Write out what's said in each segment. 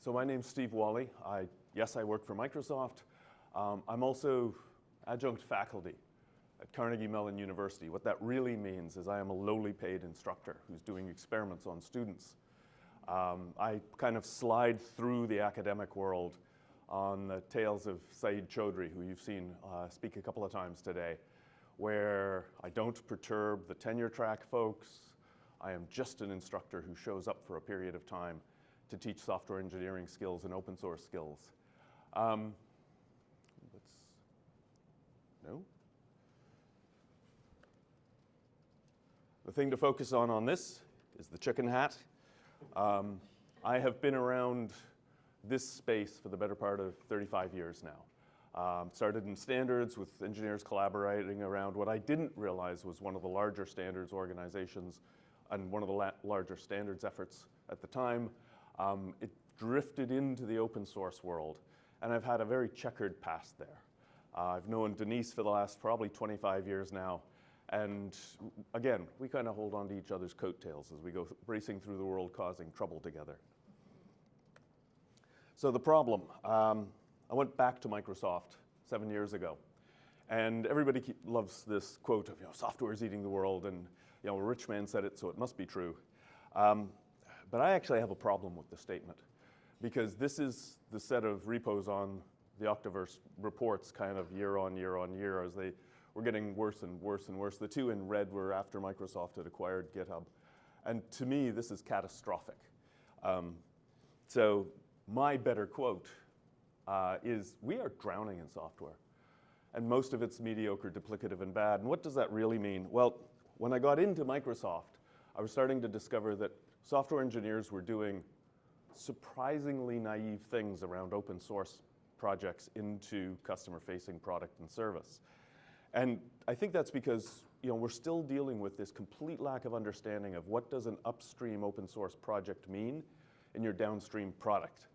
So my name's Steve Walli. Yes, I work for Microsoft. I'm also adjunct faculty at Carnegie Mellon University. What that really means is I am a lowly paid instructor who's doing experiments on students. I kind of slide through the academic world on the tales of Saeed Chaudhry, who you've seen speak a couple of times today, where I don't perturb the tenure track folks. I am just an instructor who shows up for a period of time to teach software engineering skills and open source skills. No? The thing to focus on this is the chicken hat. I have been around this space for the better part of 35 years now. Started in standards with engineers collaborating around what I didn't realize was one of the larger standards organizations and one of the larger standards efforts at the time. It drifted into the open source world, and I've had a very checkered past there. I've known Denise for the last probably 25 years now, and again, we kind of hold on to each other's coattails as we go racing through the world causing trouble together. So the problem, I went back to Microsoft 7 years ago, and everybody loves this quote of, software is eating the world, and a rich man said it, so it must be true. But I actually have a problem with the statement, because this is the set of repos on the Octaverse reports kind of year on year on year as they were getting worse and worse and worse. The two in red were after Microsoft had acquired GitHub. And to me, this is catastrophic. So my better quote is, we are drowning in software. And most of it's mediocre, duplicative, and bad. And what does that really mean? Well, when I got into Microsoft, I was starting to discover that software engineers were doing surprisingly naive things around open source projects into customer-facing product and service. And I think that's because we're still dealing with this complete lack of understanding of what does an upstream open source project mean in your downstream product.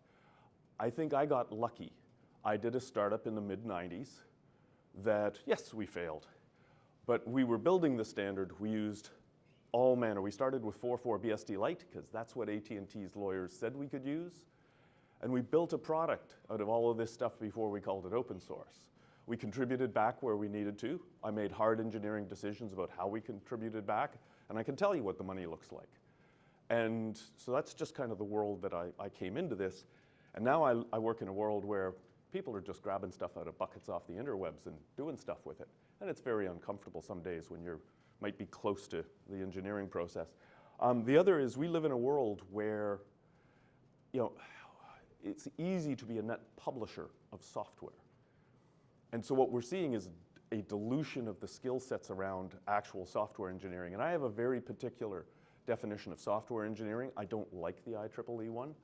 I think I got lucky. I did a startup in the mid-90s that, yes, we failed, but we were building the standard. We used all manner. We started with 4.4 BSD Lite because that's what AT&T's lawyers said we could use. And we built a product out of all of this stuff before we called it open source. We contributed back where we needed to. I made hard engineering decisions about how we contributed back, and I can tell you what the money looks like. And so that's just kind of the world that I came into this. And now I work in a world where people are just grabbing stuff out of buckets off the interwebs and doing stuff with it. And it's very uncomfortable some days when you might be close to the engineering process. The other is we live in a world where it's easy to be a net publisher of software. And so what we're seeing is a dilution of the skill sets around actual software engineering. And I have a very particular definition of software engineering. I don't like the IEEE one.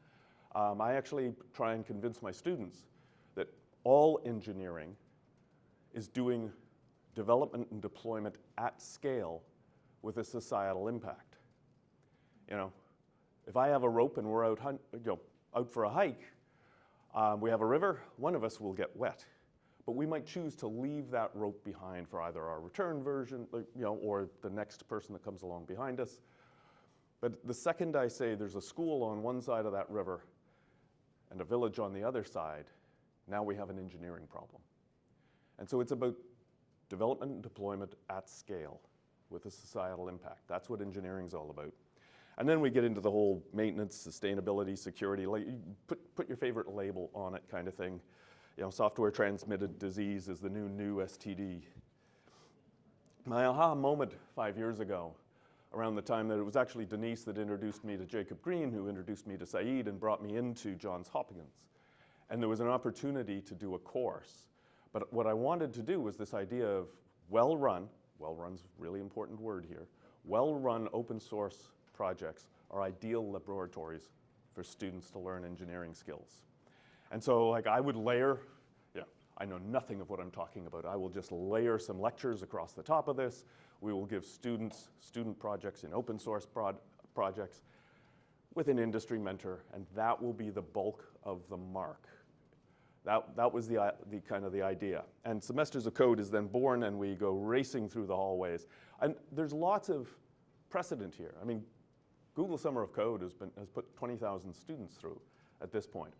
I actually try and convince my students that all engineering is doing development and deployment at scale with a societal impact. If I have a rope and we're out for a hike, we have a river, one of us will get wet. But we might choose to leave that rope behind for either our return version, or the next person that comes along behind us. But the second I say there's a school on one side of that river and a village on the other side, now we have an engineering problem. And so it's about development and deployment at scale with a societal impact. That's what engineering's all about. And then we get into the whole maintenance, sustainability, security, put your favorite label on it kind of thing. Software transmitted disease is the new STD. My aha moment 5 years ago, around the time that it was actually Denise that introduced me to Jacob Green, who introduced me to Saeed and brought me into Johns Hopkins. And there was an opportunity to do a course. But what I wanted to do was this idea of well-run's a really important word here, well-run open source projects are ideal laboratories for students to learn engineering skills. And so I would layer, I know nothing of what I'm talking about. I will just layer some lectures across the top of this. We will give student projects in open source projects with an industry mentor, and that will be the bulk of the mark. That was the kind of the idea. And Semesters of Code is then born, and we go racing through the hallways. And there's lots of precedent here. I mean, Google Summer of Code has put 20,000 students through. at this point.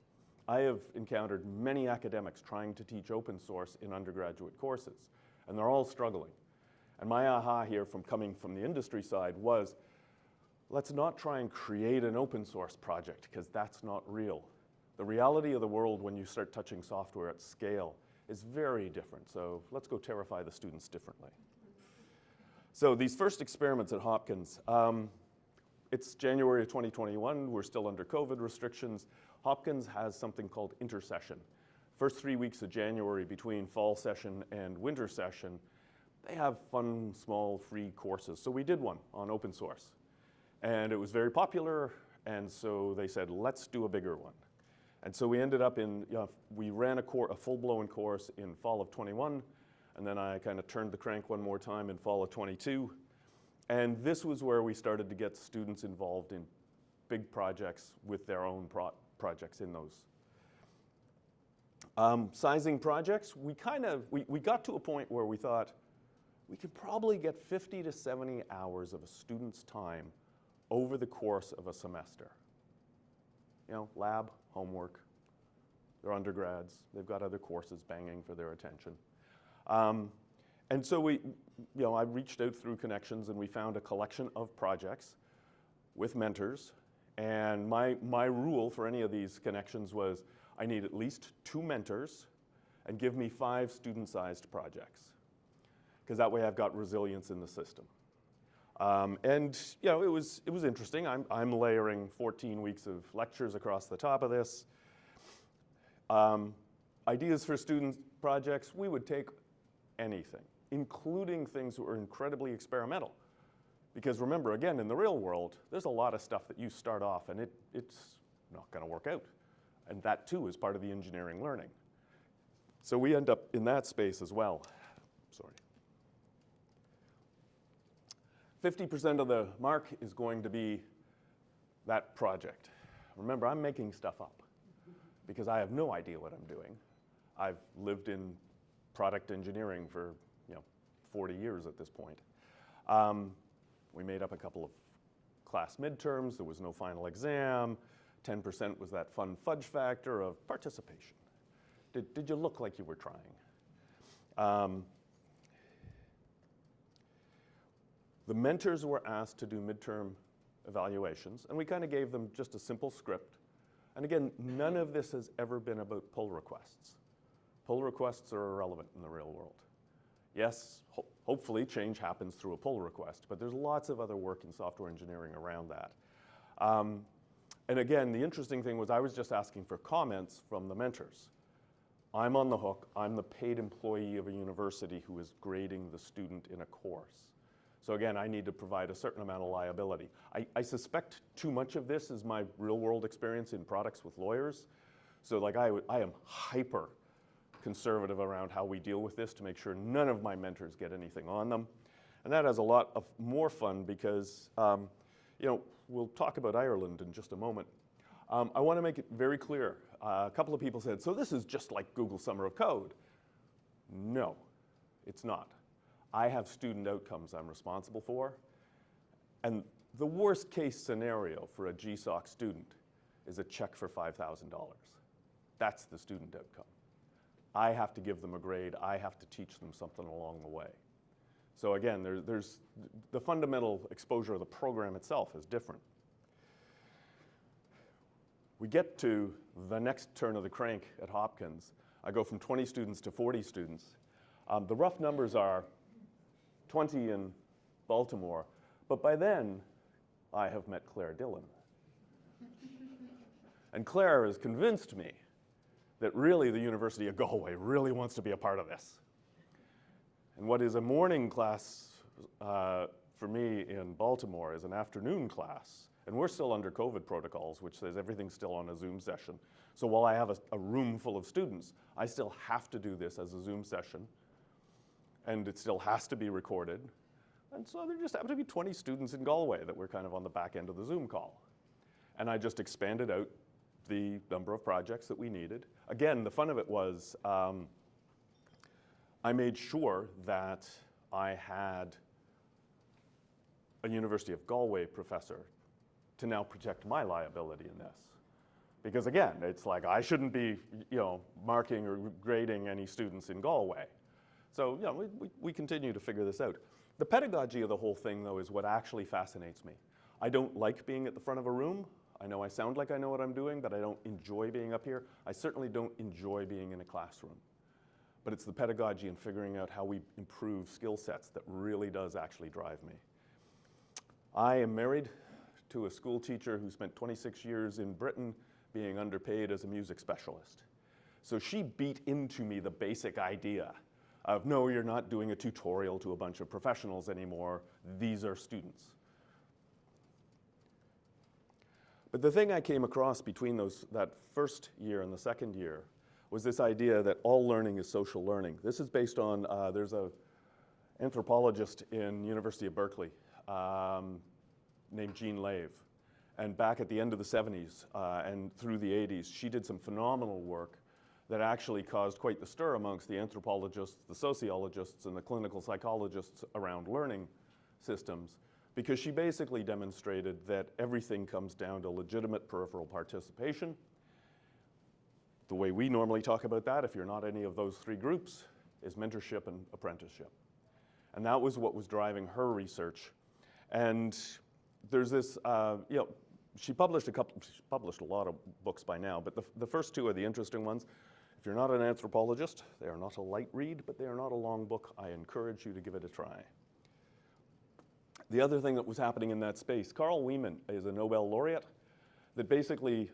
I have encountered many academics trying to teach open source in undergraduate courses, and they're all struggling. And my aha here from coming from the industry side was, let's not try and create an open source project, because that's not real. The reality of the world when you start touching software at scale is very different. So let's go terrify the students differently. So these first experiments at Hopkins, it's January of 2021. We're still under COVID restrictions. Hopkins has something called intersession. First 3 weeks of January between fall session and winter session, they have fun, small, free courses. So we did one on open source. And it was very popular, and so they said, let's do a bigger one. And so we ended up we ran a full-blown course in fall of 21, and then I kind of turned the crank one more time in fall of 22. And this was where we started to get students involved in big projects with their own projects in those. Sizing projects, we got to a point where we thought we could probably get 50 to 70 hours of a student's time over the course of a semester. You know, lab, homework, they're undergrads, they've got other courses banging for their attention. And so I reached out through connections and we found a collection of projects with mentors. And my rule for any of these connections was I need at least 2 mentors and give me 5 student-sized projects, because that way I've got resilience in the system. And it was interesting. I'm layering 14 weeks of lectures across the top of this. Ideas for student projects, we would take anything, including things that were incredibly experimental. Because remember, again, in the real world, there's a lot of stuff that you start off and it's not going to work out. And that too is part of the engineering learning. So we end up in that space as well. Sorry. 50% of the mark is going to be that project. Remember, I'm making stuff up because I have no idea what I'm doing. I've lived in product engineering for 40 years at this point. We made up a couple of class midterms. There was no final exam. 10% was that fun fudge factor of participation. Did you look like you were trying? The mentors were asked to do midterm evaluations, and we kind of gave them just a simple script. And again, none of this has ever been about pull requests. Pull requests are irrelevant in the real world. Yes, hopefully change happens through a pull request, but there's lots of other work in software engineering around that. And again, the interesting thing was I was just asking for comments from the mentors. I'm on the hook. I'm the paid employee of a university who is grading the student in a course. So again, I need to provide a certain amount of liability. I suspect too much of this is my real world experience in products with lawyers. So like I am hyper conservative around how we deal with this to make sure none of my mentors get anything on them. And that has a lot of more fun because, we'll talk about Ireland in just a moment. I want to make it very clear. A couple of people said, so this is just like Google Summer of Code. No, it's not. I have student outcomes I'm responsible for. And the worst case scenario for a GSOC student is a check for $5,000. That's the student outcome. I have to give them a grade. I have to teach them something along the way. So again, there's the fundamental exposure of the program itself is different. We get to the next turn of the crank at Hopkins. I go from 20 students to 40 students. The rough numbers are 20 in Baltimore, but by then, I have met Claire Dillon. And Claire has convinced me that really the University of Galway really wants to be a part of this. And what is a morning class for me in Baltimore is an afternoon class. And we're still under COVID protocols, which says everything's still on a Zoom session. So while I have a room full of students, I still have to do this as a Zoom session. And it still has to be recorded. And so there just happened to be 20 students in Galway that were kind of on the back end of the Zoom call. And I just expanded out the number of projects that we needed. Again, the fun of it was I made sure that I had a University of Galway professor to now protect my liability in this. Because again, it's like I shouldn't be, marking or grading any students in Galway. So, we continue to figure this out. The pedagogy of the whole thing, though, is what actually fascinates me. I don't like being at the front of a room. I know I sound like I know what I'm doing, but I don't enjoy being up here. I certainly don't enjoy being in a classroom. But it's the pedagogy and figuring out how we improve skill sets that really does actually drive me. I am married to a school teacher who spent 26 years in Britain being underpaid as a music specialist. So she beat into me the basic idea of, no, you're not doing a tutorial to a bunch of professionals anymore. These are students. But the thing I came across between that first year and the second year was this idea that all learning is social learning. This is based on, there's an anthropologist in University of Berkeley named Jean Lave. And back at the end of the 70s and through the 80s, she did some phenomenal work that actually caused quite the stir amongst the anthropologists, the sociologists, and the clinical psychologists around learning systems, because she basically demonstrated that everything comes down to legitimate peripheral participation. The way we normally talk about that, if you're not any of those three groups, is mentorship and apprenticeship. And that was what was driving her research. And there's this, she published a lot of books by now, but the first two are the interesting ones. If you're not an anthropologist, they are not a light read, but they are not a long book. I encourage you to give it a try. The other thing that was happening in that space, Carl Wieman is a Nobel laureate that basically,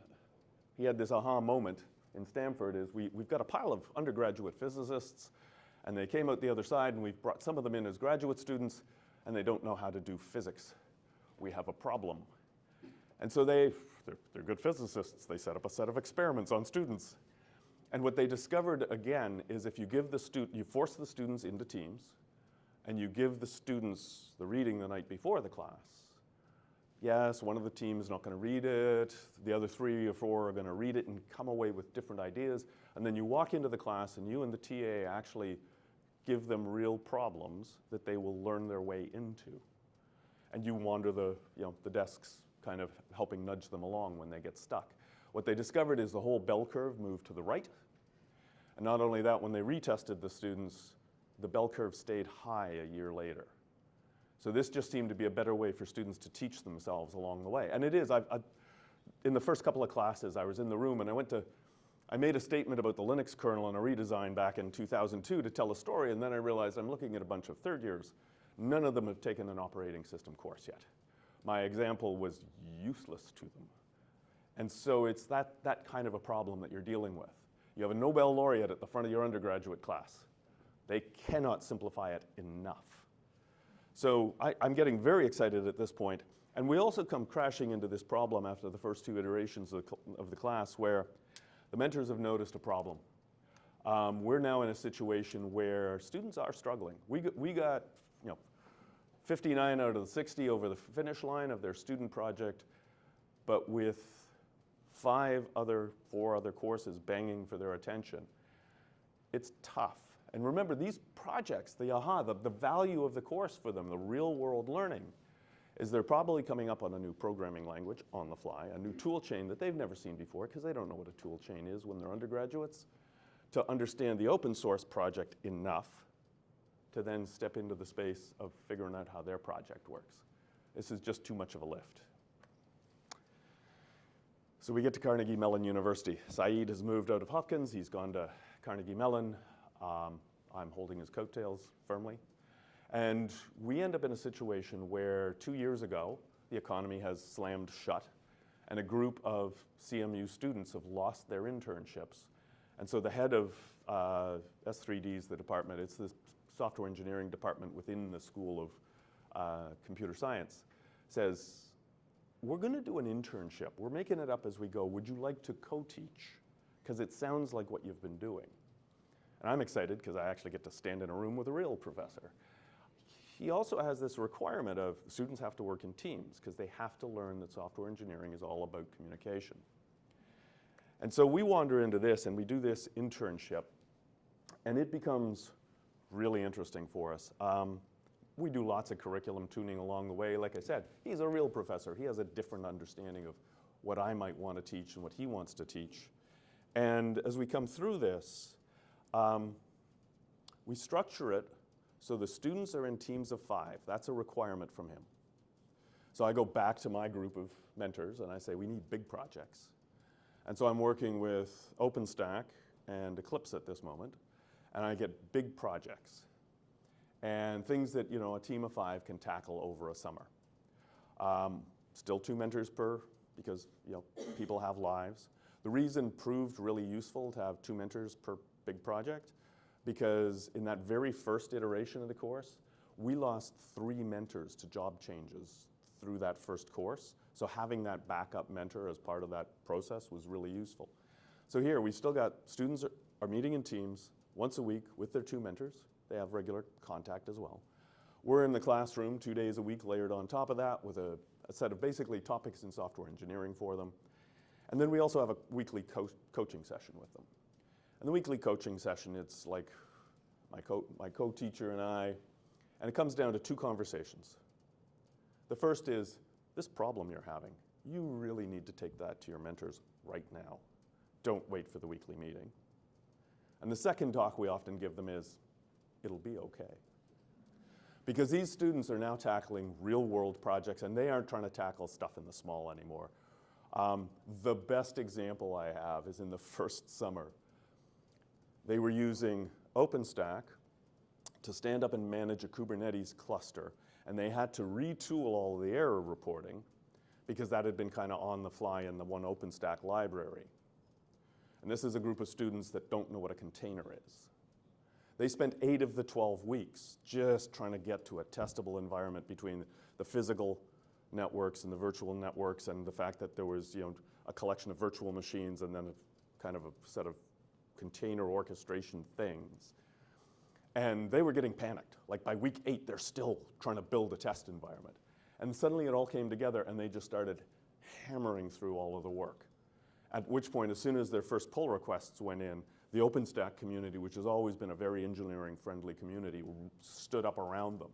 he had this aha moment in Stanford is we've got a pile of undergraduate physicists and they came out the other side and we've brought some of them in as graduate students and they don't know how to do physics. We have a problem. And so they're good physicists. They set up a set of experiments on students. And what they discovered again is if you you force the students into teams and you give the students the reading the night before the class, yes, one of the teams is not going to read it, the other 3 or 4 are going to read it and come away with different ideas, and then you walk into the class and you and the TA actually give them real problems that they will learn their way into. And you wander the desks kind of helping nudge them along when they get stuck. What they discovered is the whole bell curve moved to the right. And not only that, when they retested the students, the bell curve stayed high a year later. So this just seemed to be a better way for students to teach themselves along the way. And it is. In the first couple of classes, I was in the room and I made a statement about the Linux kernel and a redesign back in 2002 to tell a story, and then I realized I'm looking at a bunch of third years. None of them have taken an operating system course yet. My example was useless to them. And so it's that kind of a problem that you're dealing with. You have a Nobel laureate at the front of your undergraduate class. They cannot simplify it enough. So I'm getting very excited at this point. And we also come crashing into this problem after the first 2 iterations of the class where the mentors have noticed a problem. We're now in a situation where students are struggling. We got 59 out of the 60 over the finish line of their student project, but with 4 other courses banging for their attention. It's tough. And remember, these projects, the value of the course for them, the real world learning, is they're probably coming up on a new programming language on the fly, a new tool chain that they've never seen before because they don't know what a tool chain is when they're undergraduates, to understand the open source project enough to then step into the space of figuring out how their project works. This is just too much of a lift. So we get to Carnegie Mellon University. Saeed has moved out of Hopkins. He's gone to Carnegie Mellon. I'm holding his coattails firmly. And we end up in a situation where 2 years ago, the economy has slammed shut, and a group of CMU students have lost their internships. And so the head of S3D's, the department, it's the software engineering department within the School of Computer Science, says, we're going to do an internship. We're making it up as we go. Would you like to co-teach? Because it sounds like what you've been doing. And I'm excited because I actually get to stand in a room with a real professor. He also has this requirement of students have to work in teams because they have to learn that software engineering is all about communication. And so we wander into this and we do this internship, and it becomes really interesting for us. We do lots of curriculum tuning along the way. Like I said, he's a real professor. He has a different understanding of what I might want to teach and what he wants to teach. And as we come through this, we structure it so the students are in teams of 5. That's a requirement from him. So I go back to my group of mentors and I say, we need big projects. And so I'm working with OpenStack and Eclipse at this moment, and I get big projects and things that a team of 5 can tackle over a summer. Still 2 mentors per, because people have lives. The reason proved really useful to have 2 mentors per big project, because in that very first iteration of the course, we lost 3 mentors to job changes through that first course. So having that backup mentor as part of that process was really useful. So here, we still got students are meeting in teams once a week with their 2 mentors. They have regular contact as well. We're in the classroom 2 days a week layered on top of that with a set of basically topics in software engineering for them. And then we also have a weekly coaching session with them. And the weekly coaching session, it's like my co-teacher and I, and it comes down to 2 conversations. The first is, this problem you're having, you really need to take that to your mentors right now. Don't wait for the weekly meeting. And the second talk we often give them is, it'll be okay. Because these students are now tackling real-world projects, and they aren't trying to tackle stuff in the small anymore. The best example I have is in the first summer. They were using OpenStack to stand up and manage a Kubernetes cluster, and they had to retool all the error reporting because that had been kind of on the fly in the one OpenStack library. And this is a group of students that don't know what a container is. They spent 8 of the 12 weeks just trying to get to a testable environment between the physical networks and the virtual networks, and the fact that there was a collection of virtual machines and then a kind of a set of container orchestration things. And they were getting panicked. Like by week 8, they're still trying to build a test environment. And suddenly it all came together and they just started hammering through all of the work. At which point, as soon as their first pull requests went in, the OpenStack community, which has always been a very engineering-friendly community, stood up around them.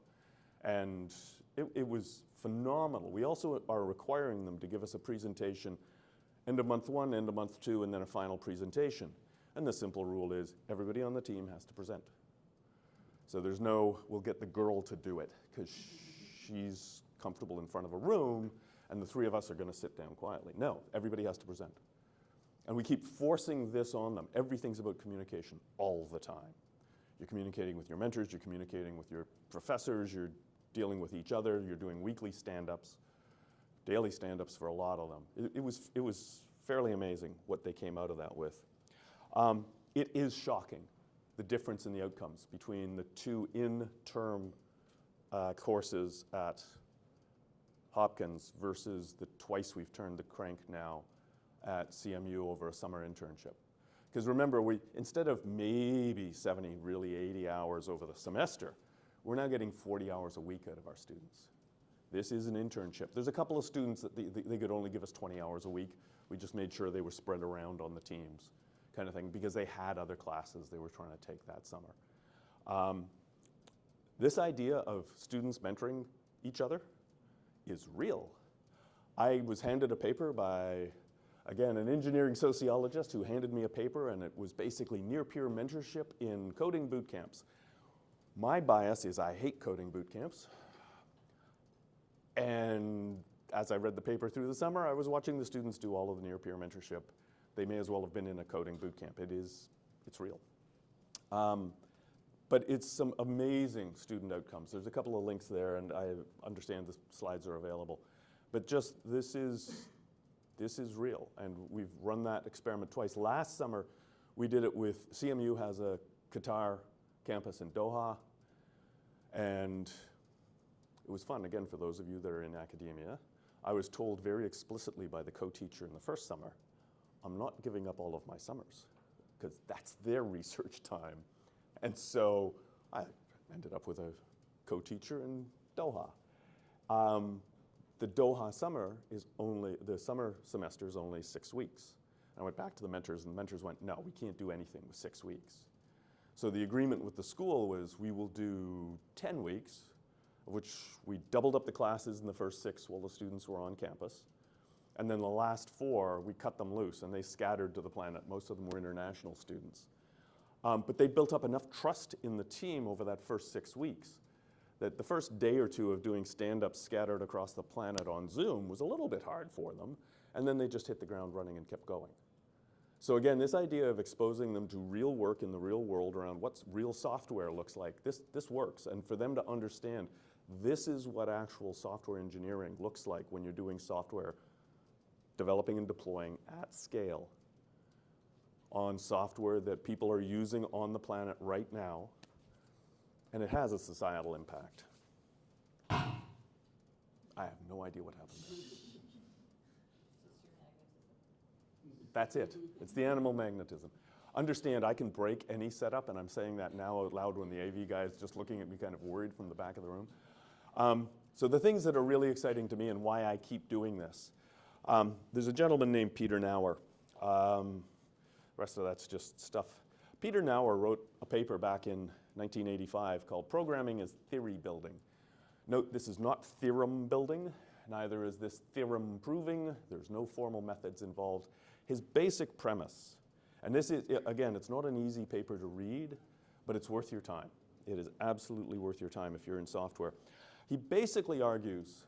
And it was phenomenal. We also are requiring them to give us a presentation end of month 1, end of month 2, and then a final presentation. And the simple rule is everybody on the team has to present. So there's no, we'll get the girl to do it because she's comfortable in front of a room and the 3 of us are going to sit down quietly. No, everybody has to present. And we keep forcing this on them. Everything's about communication all the time. You're communicating with your mentors, you're communicating with your professors, you're dealing with each other, you're doing weekly stand-ups, daily stand-ups for a lot of them. It was fairly amazing what they came out of that with. It is shocking, the difference in the outcomes between the 2 in-term courses at Hopkins versus the twice we've turned the crank now at CMU over a summer internship. Because remember, instead of maybe 70, really 80 hours over the semester, we're now getting 40 hours a week out of our students. This is an internship. There's a couple of students that they could only give us 20 hours a week. We just made sure they were spread around on the teams, kind of thing, because they had other classes they were trying to take that summer. This idea of students mentoring each other is real. I was handed a paper by, again, an engineering sociologist who handed me a paper, and it was basically near-peer mentorship in coding boot camps. My bias is I hate coding boot camps. And as I read the paper through the summer, I was watching the students do all of the near-peer mentorship. They may as well have been in a coding boot camp. It's real. But it's some amazing student outcomes. There's a couple of links there, and I understand the slides are available. But just this is real, and we've run that experiment twice. Last summer, we did it with, CMU has a Qatar campus in Doha, and it was fun, again, for those of you that are in academia. I was told very explicitly by the co-teacher in the first summer, I'm not giving up all of my summers, because that's their research time. And so I ended up with a co-teacher in Doha. The Doha summer the summer semester is only 6 weeks. I went back to the mentors, and the mentors went, no, we can't do anything with 6 weeks. So the agreement with the school was we will do 10 weeks, of which we doubled up the classes in the first 6 while the students were on campus. And then the last 4, we cut them loose, and they scattered to the planet. Most of them were international students. But they built up enough trust in the team over that first 6 weeks that the first day or 2 of doing stand-ups scattered across the planet on Zoom was a little bit hard for them, and then they just hit the ground running and kept going. So again, this idea of exposing them to real work in the real world around what real software looks like, this works. And for them to understand, this is what actual software engineering looks like when you're doing software developing and deploying at scale on software that people are using on the planet right now, and it has a societal impact. I have no idea what happened there. That's it. It's the animal magnetism. Understand, I can break any setup, and I'm saying that now out loud when the AV guy is just looking at me kind of worried from the back of the room. So the things that are really exciting to me and why I keep doing this. There's a gentleman named Peter Nauer. The rest of that's just stuff. Peter Nauer wrote a paper back in 1985 called Programming is Theory Building. Note, this is not theorem building, neither is this theorem proving. There's no formal methods involved. His basic premise, and this is, again, it's not an easy paper to read, but it's worth your time. It is absolutely worth your time if you're in software. He basically argues,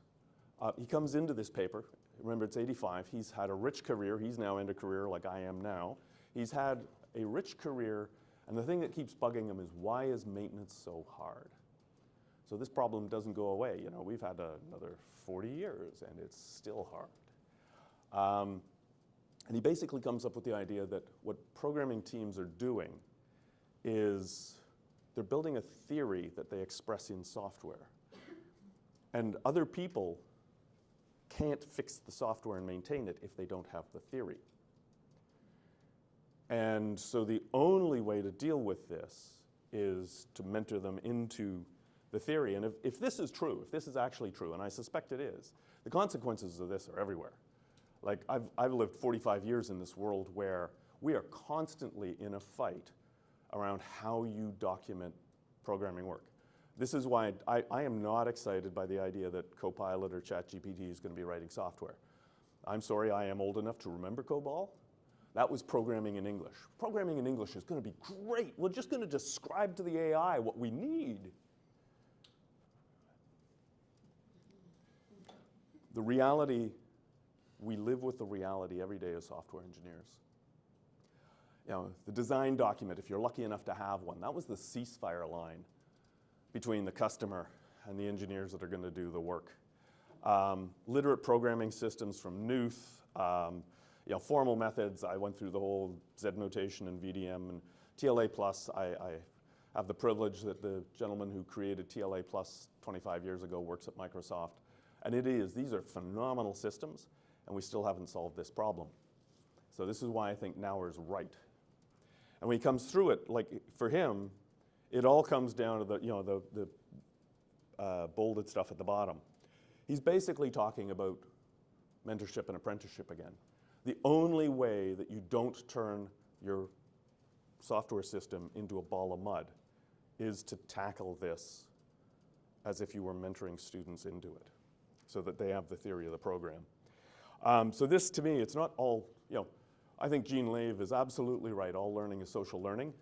he comes into this paper, remember it's 85, he's had a rich career, he's now in a career like I am now. He's had a rich career, and the thing that keeps bugging him is why is maintenance so hard? So this problem doesn't go away. You know, we've had another 40 years, and it's still hard. And he basically comes up with the idea that what programming teams are doing is they're building a theory that they express in software. And other people can't fix the software and maintain it if they don't have the theory. And so the only way to deal with this is to mentor them into the theory. And if this is true, if this is actually true, and I suspect it is, the consequences of this are everywhere. Like, I've lived 45 years in this world where we are constantly in a fight around how you document programming work. This is why I am not excited by the idea that Copilot or ChatGPT is going to be writing software. I'm sorry, I am old enough to remember COBOL. That was programming in English. Programming in English is going to be great. We're just going to describe to the AI what we need. The reality, we live with the reality every day as software engineers. You know, the design document, if you're lucky enough to have one, that was the ceasefire line between the customer and the engineers that are going to do the work. Literate programming systems from Knuth, you know, formal methods. I went through the whole Z notation and VDM and TLA Plus. I have the privilege that the gentleman who created TLA Plus 25 years ago works at Microsoft. And these are phenomenal systems, and we still haven't solved this problem. So this is why I think Nauer's right. And when he comes through it, like for him, it all comes down to the bolded stuff at the bottom. He's basically talking about mentorship and apprenticeship again. The only way that you don't turn your software system into a ball of mud is to tackle this as if you were mentoring students into it, so that they have the theory of the program. So this, to me, it's not all, you know, I think Jean Lave is absolutely right. All learning is social learning.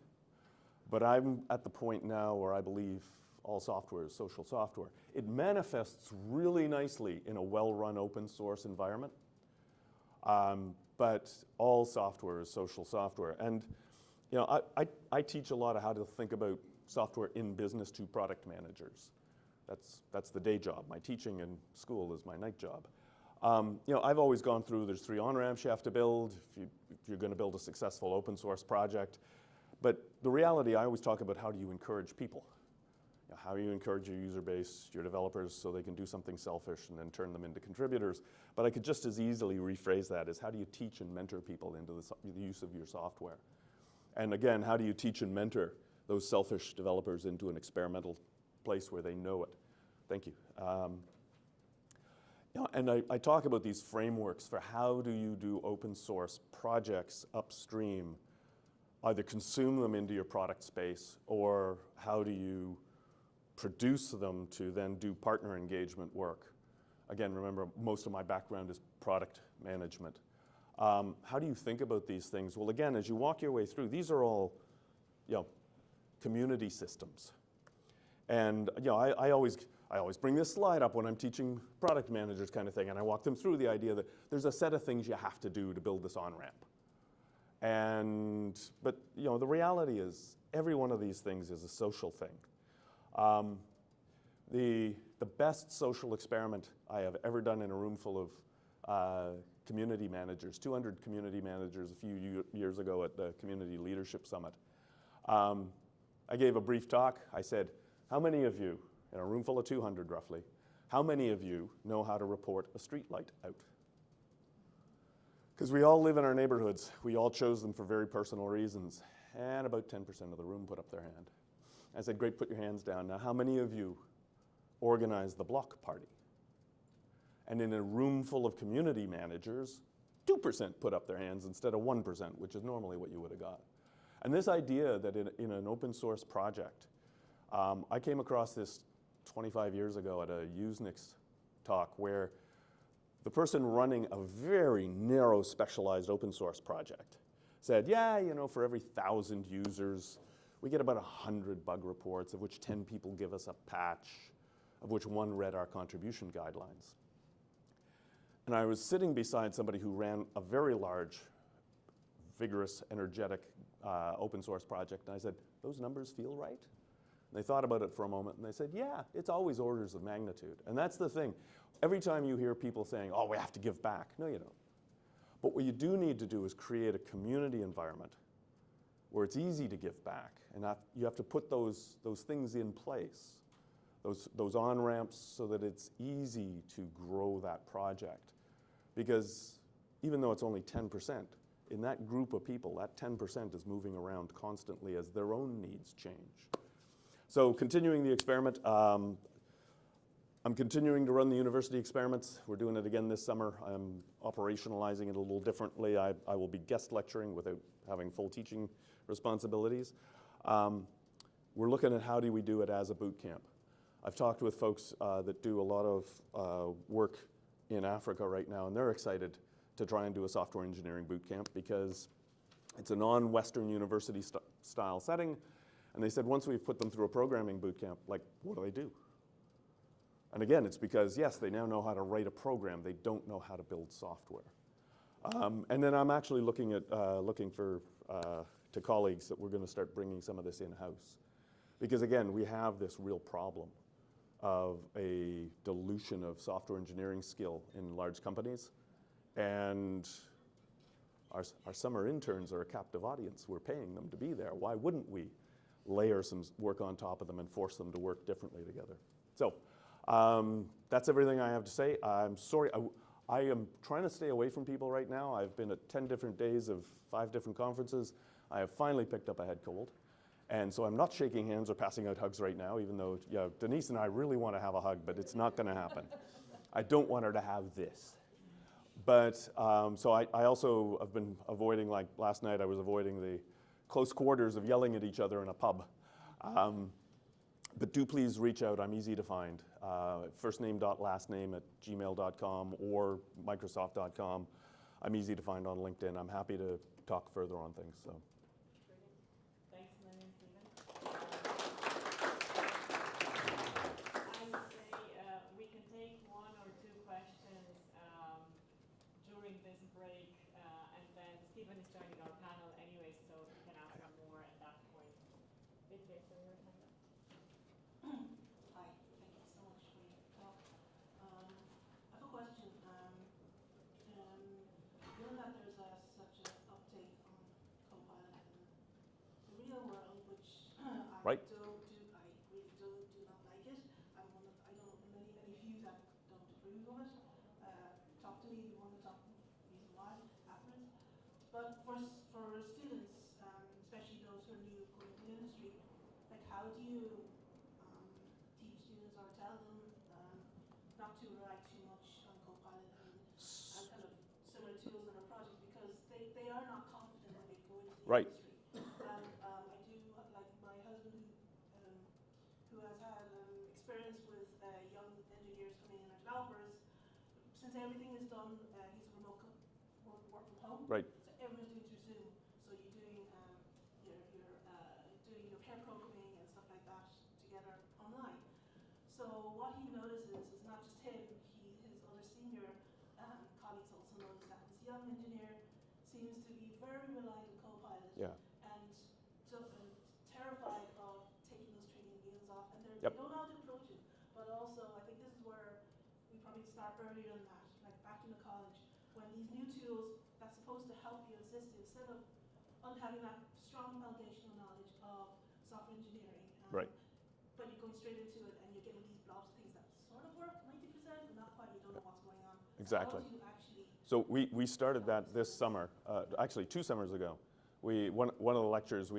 But I'm at the point now where I believe all software is social software. It manifests really nicely in a well-run open source environment. But all software is social software. And you know, I teach a lot of how to think about software in business to product managers. That's the day job. My teaching in school is my night job. You know, I've always gone through, there's 3 on-ramps you have to build if you're going to build a successful open source project. But the reality, I always talk about how do you encourage people? You know, how do you encourage your user base, your developers, so they can do something selfish and then turn them into contributors? But I could just as easily rephrase that as how do you teach and mentor people into the use of your software? And again, how do you teach and mentor those selfish developers into an experimental place where they know it? Thank you. You know, and I talk about these frameworks for how do you do open source projects upstream, either consume them into your product space, or how do you produce them to then do partner engagement work Again, remember, most of my background is product management. How do you think about these things? Well, again, as you walk your way through, these are all, community systems. And I always bring this slide up when I'm teaching product managers kind of thing, and I walk them through the idea that there's a set of things you have to do to build this on-ramp. But the reality is every one of these things is a social thing. The best social experiment I have ever done in a room full of community managers, 200 community managers a few years ago at the Community Leadership Summit. I gave a brief talk. I said, how many of you, in a room full of 200 roughly, how many of you know how to report a street light out? Because we all live in our neighborhoods. We all chose them for very personal reasons. And about 10% of the room put up their hand. I said, great, put your hands down. Now, how many of you organize the block party? And in a room full of community managers, 2% put up their hands instead of 1%, which is normally what you would have got. And this idea that in an open source project, I came across this 25 years ago at a Usenix talk where the person running a very narrow specialized open source project said, for every 1,000 users, we get about 100 bug reports, of which 10 people give us a patch, of which 1 read our contribution guidelines. And I was sitting beside somebody who ran a very large, vigorous, energetic open source project, and I said, those numbers feel right? And they thought about it for a moment, and they said, yeah, it's always orders of magnitude. And that's the thing. Every time you hear people saying, oh, we have to give back, no, you don't. But what you do need to do is create a community environment where it's easy to give back, and you have to put those things in place, those on-ramps, so that it's easy to grow that project. Because even though it's only 10%, in that group of people, that 10% is moving around constantly as their own needs change. So continuing the experiment, I'm continuing to run the university experiments. We're doing it again this summer. I'm operationalizing it a little differently. I will be guest lecturing without having full teaching responsibilities. We're looking at how do we do it as a boot camp. I've talked with folks that do a lot of work in Africa right now, and they're excited to try and do a software engineering boot camp because it's a non-Western university style setting. And they said once we've put them through a programming boot camp, what do they do? And again, it's because, yes, they now know how to write a program. They don't know how to build software. And then I'm actually looking for to colleagues that we're going to start bringing some of this in-house. Because again, we have this real problem of a dilution of software engineering skill in large companies. And our summer interns are a captive audience. We're paying them to be there. Why wouldn't we layer some work on top of them and force them to work differently together? So that's everything I have to say. I'm sorry. I am trying to stay away from people right now. I've been at 10 different days of 5 different conferences. I have finally picked up a head cold. And so I'm not shaking hands or passing out hugs right now, even though Denise and I really want to have a hug, but it's not going to happen. I don't want her to have this. But so I also have been avoiding, like last night I was avoiding the close quarters of yelling at each other in a pub. But do please reach out. I'm easy to find. firstname.lastname@gmail.com or Microsoft.com. I'm easy to find on LinkedIn. I'm happy to talk further on things. So. Thanks, Lynn and Stephen. I would say we can take 1 or 2 questions during this break, and then Stephen is joining our panel anyway, so he can ask some more at that point. Victor, so your hand up. Hi, thank you so much for your talk. I have a question. Given that there's such an uptake on Copilot in the real world, which Right. I really do not like it. I know many few that don't approve of it. Talk to me if you want to talk reason why afterwards. But for students, especially those who are new going into the industry, how do you teach students or tell them not to rely too much on Copilot and kind of similar tools in a project, because they are not confident when they go into the Right. industry. And I do, like my husband who has had experience with young engineers coming in, or developers, since everything is done, he's remote work from home. Right. So everyone's doing through Zoom. So you're doing doing your pair programming and stuff like that together online. So what he notices is not just him, his other senior colleagues also notice that this young engineer seems to be very reliant on Copilot Yeah. and terrified of taking those training wheels off. And they Yep. don't know how to approach it, but also I think this is where we probably start earlier than that, like back in the college, when these new tools that's supposed to help you, assist you, instead of having that strong foundational knowledge of software engineering. Right. But you're going straight into it and you're getting these blobs of things that sort of work 90%, but not quite. You don't know what's going on. Exactly. How do you actually? So we started that this summer, actually 2 summers ago. One of the lectures,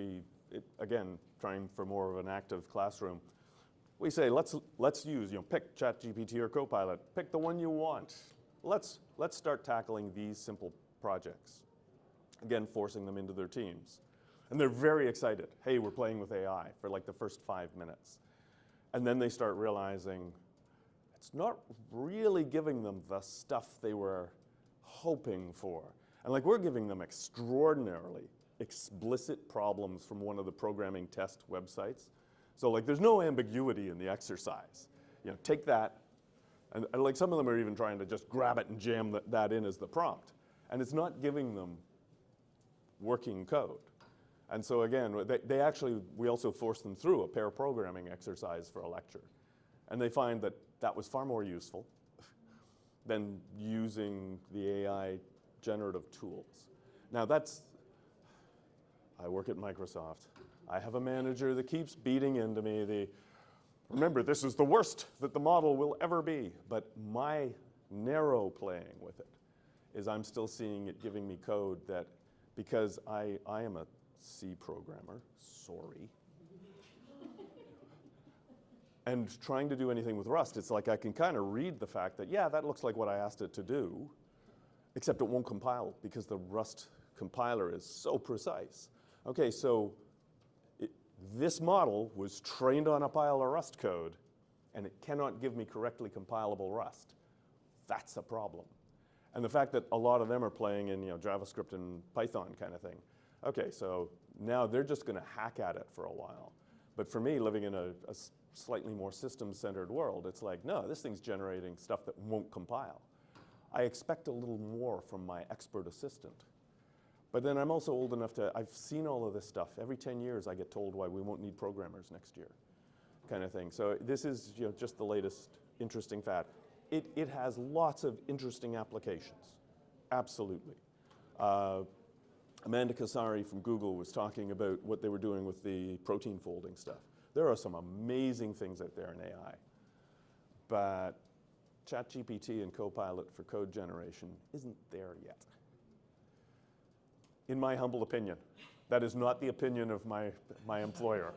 again, trying for more of an active classroom, we say, let's use, pick ChatGPT or Copilot, pick the one you want. Let's start tackling these simple projects. Again, forcing them into their teams. And they're very excited. Hey, we're playing with AI for like the first 5 minutes. And then they start realizing it's not really giving them the stuff they were hoping for. And like we're giving them extraordinarily explicit problems from one of the programming test websites. So like there's no ambiguity in the exercise. Take that, and like some of them are even trying to just grab it and jam that in as the prompt. And it's not giving them working code. And so again, we also force them through a pair programming exercise for a lecture. And they find that that was far more useful than using the AI generative tools. Now I work at Microsoft. I have a manager that keeps beating into me remember, this is the worst that the model will ever be. But my narrow playing with it is I'm still seeing it giving me code that, because I am a C programmer, sorry. And trying to do anything with Rust, it's like I can kind of read the fact that, yeah, that looks like what I asked it to do, except it won't compile because the Rust compiler is so precise. Okay, so this model was trained on a pile of Rust code, and it cannot give me correctly compilable Rust. That's a problem. And the fact that a lot of them are playing in JavaScript and Python kind of thing. Okay, so now they're just going to hack at it for a while. But for me, living in a slightly more system-centered world, it's like, no, this thing's generating stuff that won't compile. I expect a little more from my expert assistant. But then I'm also old enough I've seen all of this stuff. Every 10 years I get told why we won't need programmers next year, kind of thing. So this is just the latest interesting fad. It has lots of interesting applications, absolutely. Amanda Kasari from Google was talking about what they were doing with the protein folding stuff. There are some amazing things out there in AI, but ChatGPT and Copilot for code generation isn't there yet. In my humble opinion. That is not the opinion of my employer.